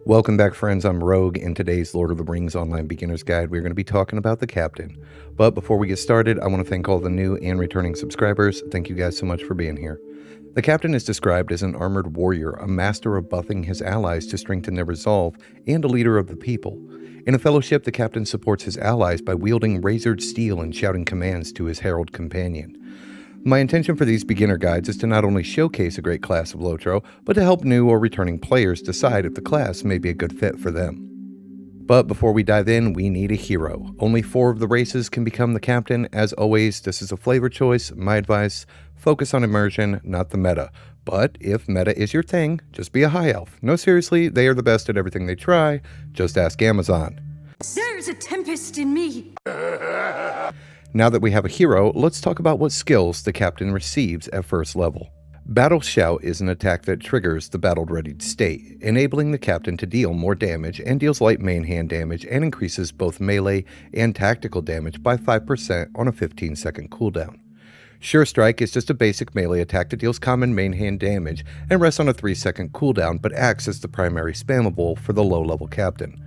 Welcome back, friends. I'm Rogue. In today's Lord of the Rings Online Beginner's Guide, we're going to be talking about the Captain. But before we get started, I want to thank all the new and returning subscribers. Thank you guys so much for being here. The Captain is described as an armored warrior, a master of buffing his allies to strengthen their resolve, and a leader of the people. In a fellowship, the Captain supports his allies by wielding razored steel and shouting commands to his herald companion. My intention for these beginner guides is to not only showcase a great class of Lotro, but to help new or returning players decide if the class may be a good fit for them. But before we dive in, we need a hero. Only 4 of the races can become the Captain. As always, this is a flavor choice. My advice, focus on immersion, not the meta. But if meta is your thing, just be a high elf. No, seriously, they are the best at everything they try. Just ask Amazon. There's a tempest in me. Now that we have a hero, let's talk about what skills the Captain receives at first level. Battle Shout is an attack that triggers the battle-readied state, enabling the Captain to deal more damage and deals light main hand damage and increases both melee and tactical damage by 5% on a 15-second cooldown. Sure Strike is just a basic melee attack that deals common main hand damage and rests on a 3-second cooldown but acts as the primary spammable for the low-level Captain.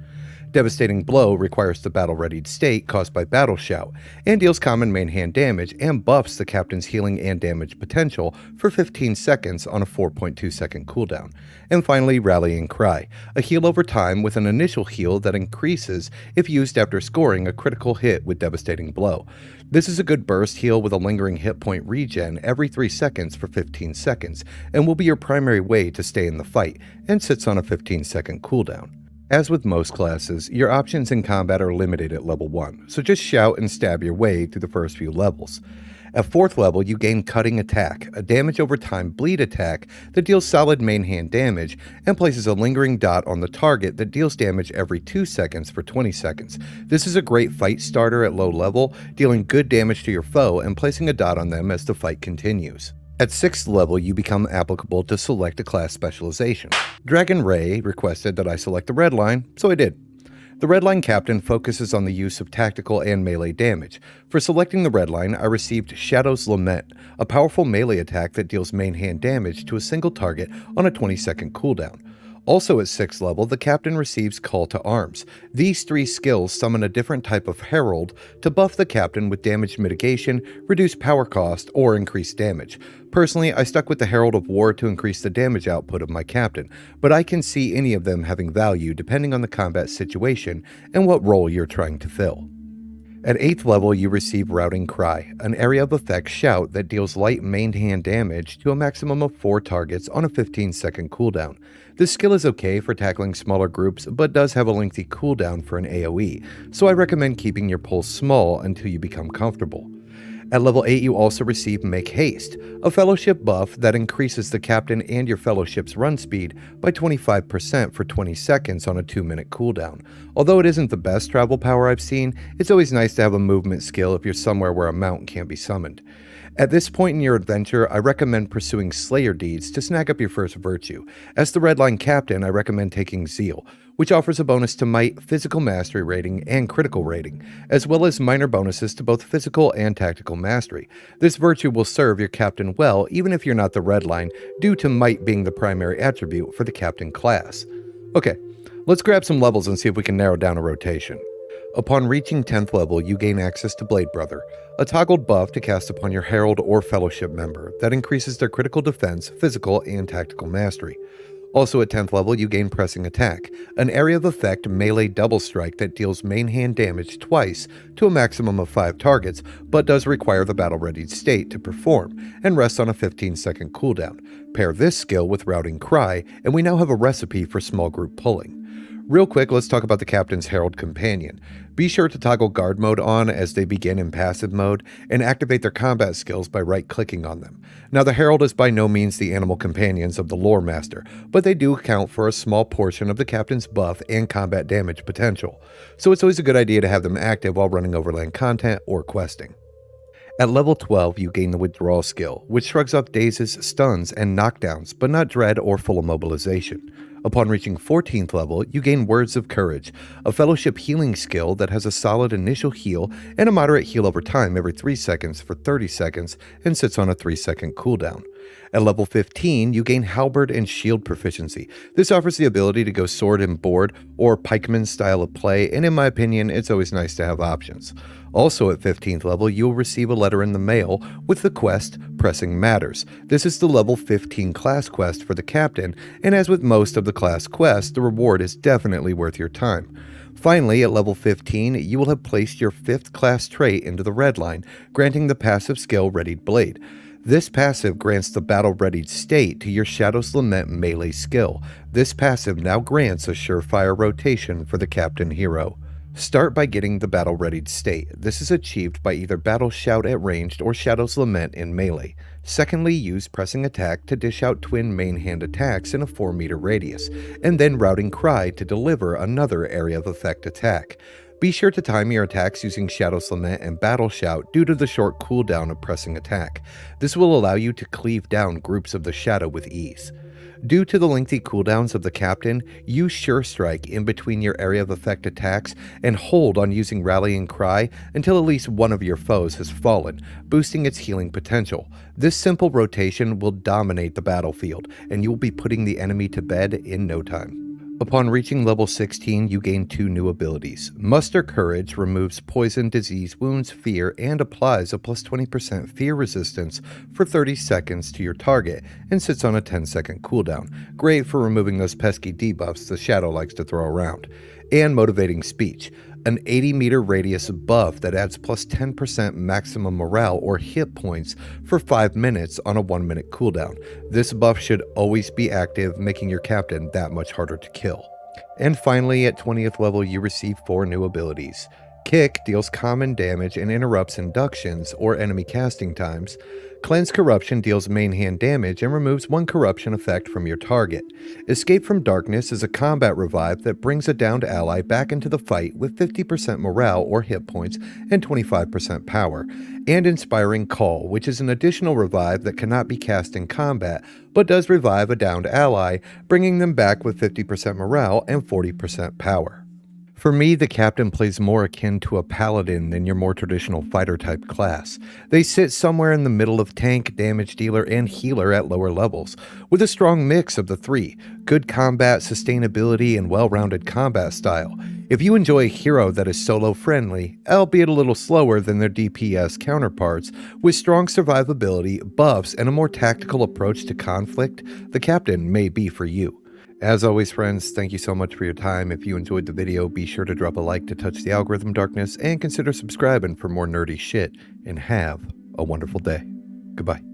Devastating Blow requires the battle-readied state caused by Battle Shout, and deals common main hand damage and buffs the Captain's healing and damage potential for 15 seconds on a 4.2-second cooldown. And finally, Rallying Cry, a heal over time with an initial heal that increases if used after scoring a critical hit with Devastating Blow. This is a good burst heal with a lingering hit point regen every 3 seconds for 15 seconds, and will be your primary way to stay in the fight, and sits on a 15-second cooldown. As with most classes, your options in combat are limited at level 1, so just shout and stab your way through the first few levels. At 4th level, you gain Cutting Attack, a damage over time bleed attack that deals solid main hand damage and places a lingering dot on the target that deals damage every 2 seconds for 20 seconds. This is a great fight starter at low level, dealing good damage to your foe and placing a dot on them as the fight continues. At 6th level, you become applicable to select a class specialization. Dragon Ray requested that I select the Red Line, so I did. The Red Line Captain focuses on the use of tactical and melee damage. For selecting the Red Line, I received Shadow's Lament, a powerful melee attack that deals main hand damage to a single target on a 20-second cooldown. Also at 6th level, the Captain receives Call to Arms. These 3 skills summon a different type of herald to buff the Captain with damage mitigation, reduce power cost, or increase damage. Personally, I stuck with the Herald of War to increase the damage output of my Captain, but I can see any of them having value depending on the combat situation and what role you're trying to fill. At 8th level, you receive Routing Cry, an area of effect shout that deals light main hand damage to a maximum of 4 targets on a 15-second cooldown. This skill is okay for tackling smaller groups, but does have a lengthy cooldown for an AoE, so I recommend keeping your pulse small until you become comfortable. At level 8, you also receive Make Haste, a fellowship buff that increases the Captain and your fellowship's run speed by 25% for 20 seconds on a 2-minute cooldown. Although it isn't the best travel power I've seen, it's always nice to have a movement skill if you're somewhere where a mount can't be summoned. At this point in your adventure, I recommend pursuing Slayer Deeds to snag up your first virtue. As the Red Line Captain, I recommend taking Zeal, which offers a bonus to Might, Physical Mastery rating, and Critical rating, as well as minor bonuses to both Physical and Tactical Mastery. This virtue will serve your Captain well even if you're not the Red Line, due to Might being the primary attribute for the Captain class. Okay, let's grab some levels and see if we can narrow down a rotation. Upon reaching 10th level, you gain access to Blade Brother, a toggled buff to cast upon your Herald or Fellowship member that increases their critical defense, physical, and tactical mastery. Also at 10th level, you gain Pressing Attack, an area of effect melee double strike that deals main hand damage twice to a maximum of 5 targets, but does require the battle-readied state to perform, and rests on a 15-second cooldown. Pair this skill with Routing Cry, and we now have a recipe for small group pulling. Real quick, let's talk about the Captain's Herald Companion. Be sure to toggle guard mode on as they begin in passive mode, and activate their combat skills by right-clicking on them. Now, the Herald is by no means the animal companions of the Lore Master, but they do account for a small portion of the Captain's buff and combat damage potential, so it's always a good idea to have them active while running overland content or questing. At level 12, you gain the Withdrawal skill, which shrugs off dazes, stuns, and knockdowns, but not dread or full immobilization. Upon reaching 14th level, you gain Words of Courage, a fellowship healing skill that has a solid initial heal and a moderate heal over time every 3 seconds for 30 seconds and sits on a 3-second cooldown. At level 15, you gain halberd and shield proficiency. This offers the ability to go sword and board or pikeman style of play, and in my opinion, it's always nice to have options. Also at 15th level, you'll receive a letter in the mail with the quest Pressing Matters. This is the level 15 class quest for the captain, and as with most of the class quests, the reward is definitely worth your time. Finally, at level 15, you will have placed your 5th class trait into the red line, granting the passive skill Readied Blade. This passive grants the battle-readied state to your Shadow's Lament melee skill. This passive now grants a surefire rotation for the captain hero. Start by getting the battle-readied state. This is achieved by either Battle Shout at ranged or Shadow's Lament in melee. Secondly, use Pressing Attack to dish out twin main hand attacks in a 4-meter radius, and then Routing Cry to deliver another area of effect attack. Be sure to time your attacks using Shadow's Lament and Battle Shout due to the short cooldown of Pressing Attack. This will allow you to cleave down groups of the Shadow with ease. Due to the lengthy cooldowns of the captain, use Sure Strike in between your area of effect attacks and hold on using Rallying Cry until at least one of your foes has fallen, boosting its healing potential. This simple rotation will dominate the battlefield, and you will be putting the enemy to bed in no time. Upon reaching level 16, you gain 2 new abilities. Muster Courage removes poison, disease, wounds, fear, and applies a plus 20% fear resistance for 30 seconds to your target and sits on a 10-second cooldown. Great for removing those pesky debuffs the Shadow likes to throw around. And Motivating Speech, an 80-meter radius buff that adds plus 10% maximum morale or hit points for 5 minutes on a 1-minute cooldown. This buff should always be active, making your captain that much harder to kill. And finally, at 20th level, you receive 4 new abilities. Kick deals common damage and interrupts inductions or enemy casting times. Cleanse Corruption deals main hand damage and removes 1 corruption effect from your target. Escape from Darkness is a combat revive that brings a downed ally back into the fight with 50% morale or hit points and 25% power. And Inspiring Call, which is an additional revive that cannot be cast in combat, but does revive a downed ally, bringing them back with 50% morale and 40% power. For me, the captain plays more akin to a paladin than your more traditional fighter-type class. They sit somewhere in the middle of tank, damage dealer, and healer at lower levels, with a strong mix of the 3, good combat, sustainability, and well-rounded combat style. If you enjoy a hero that is solo-friendly, albeit a little slower than their DPS counterparts, with strong survivability, buffs, and a more tactical approach to conflict, the captain may be for you. As always, friends, thank you so much for your time. If you enjoyed the video, be sure to drop a like to touch the algorithm darkness and consider subscribing for more nerdy shit. And have a wonderful day. Goodbye.